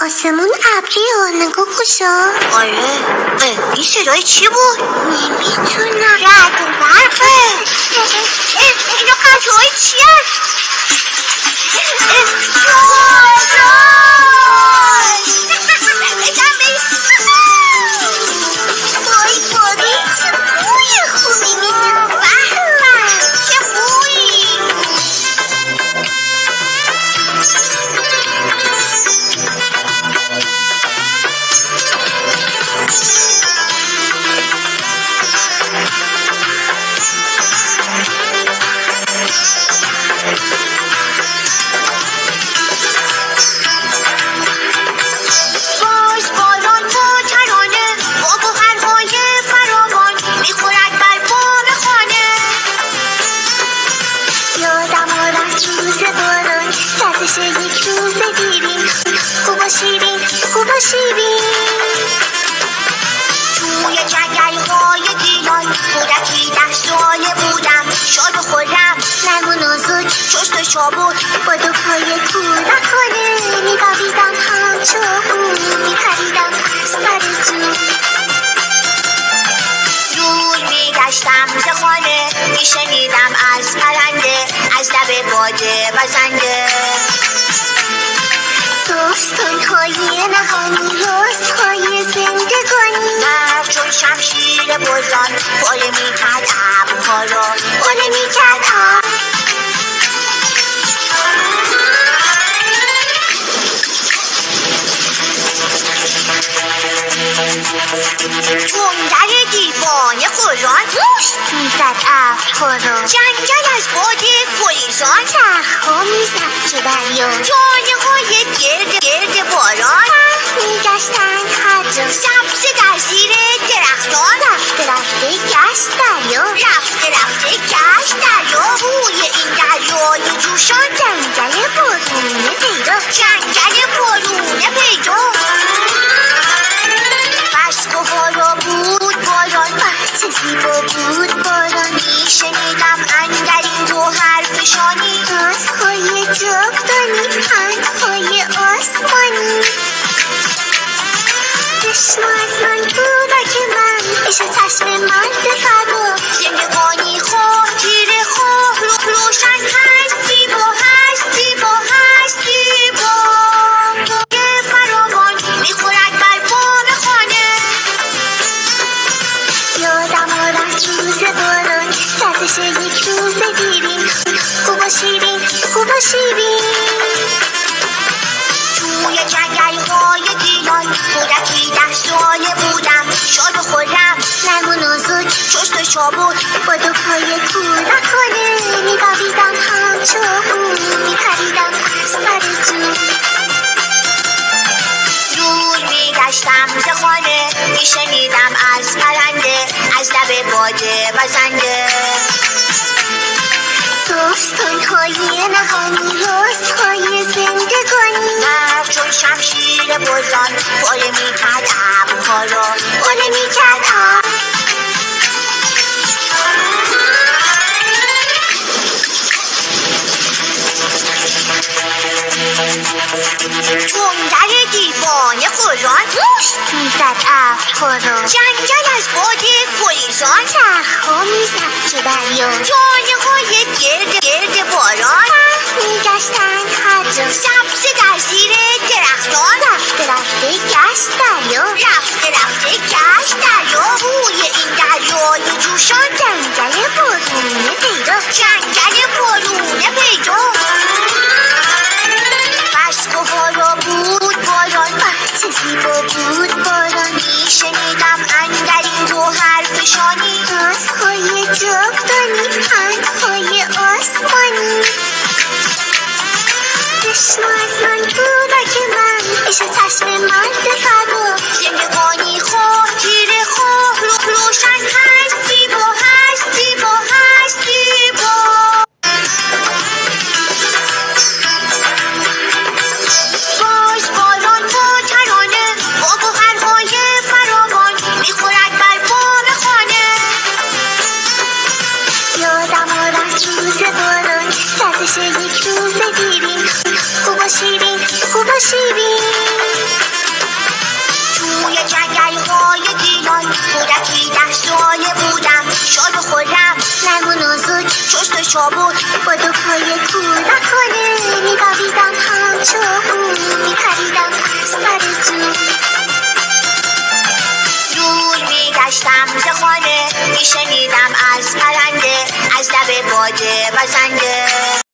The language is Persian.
آسمون ابری نگاه کجا؟ آره این صدای چی بود؟ نمیتونم. رعد و برقه. اینا قطعهای چی هست؟ توی جنگل‌های گیلان کودکی 10 ساله بودم، شاد و خورم نرم و نازک چست و چابک با دو پای کودکانه می‌دویدم همچو او می‌پریدم سر جون. دور می‌گشتم ز خانه می‌شنیدم از پرنده از لب باده وزنده داستان‌های نهانی رازهای زندگانی. برف چون شمشیر بزرگ پاره می‌کرد ابرها را پاره می‌کرد. تندر دیوانه قرآن پشت میزد ابرها را، جنگل از باد گریزان چرخها میزد چه دریا، جانه‌های گرد باران میگشتند هر جا سبز در زیر درختان. رفته رفته گشت دریا، رفته رفته گشت دریا، روی این دریای جوشان جنگل بارونه پیدا، جنگل بارونه پیدا. بسکوها را بود باران، چه زیبا بود باران، میشنیدم اندر این گوهر فشانی رازهای جاودانی پندهای آسمانی. چشم از من کودک من عشق چشم من به فردا، زندگانی خاطره خواه روشن هست زیبا هست زیبا هست زیبا. فراوان میخورد بر بام خانه، یادم آرد روز باران گردش یک روز دیرین خوب و شیرین خوب و شیرین. توی جنگل‌های گیلان کودکی 10 ساله بودم، شاد و خورم نرم و نازک چست و چابک با دو پای کودکانه می‌دویدم همچو او می‌پریدم سر جون. دور می‌گشتم ز خانه می‌شنیدم از پرنده از لب باده وزنده داستان‌های نهانی رازهای زندگانی. برف چون شمشیر بزرگ پاره می‌کرد ابرها را پاره می‌کرد. تندر دیوانه قرآن پشت میزد ابرها را، جنگل از باد گریزان چرخها میزد چه دریا، جانه‌های گرد باران میگشتند هر جا سبز در زیر درختان. رفته رفته گشت دریا، رفته رفته گشت دریا، روی این دریای جوشان جنگل بارونه پیدا، جنگل بارونه پیدا. بسکوها را بود باران، چه زیبا بود باران، میشنیدم اندر این گوهر فشانی رازهای جاودانی پندهای آسمانی. چشم از من کودک من عشق چشم من به فردا، زندگانی خاطره خواه روشن هست زیبا هست زیبا هست زیبا. پاشو بود با دو پای کودکانه میدویدم همچو بود میپریدم سر جو دور میگشتم ز خانه میشنیدم از پرنده از لب باده وزنده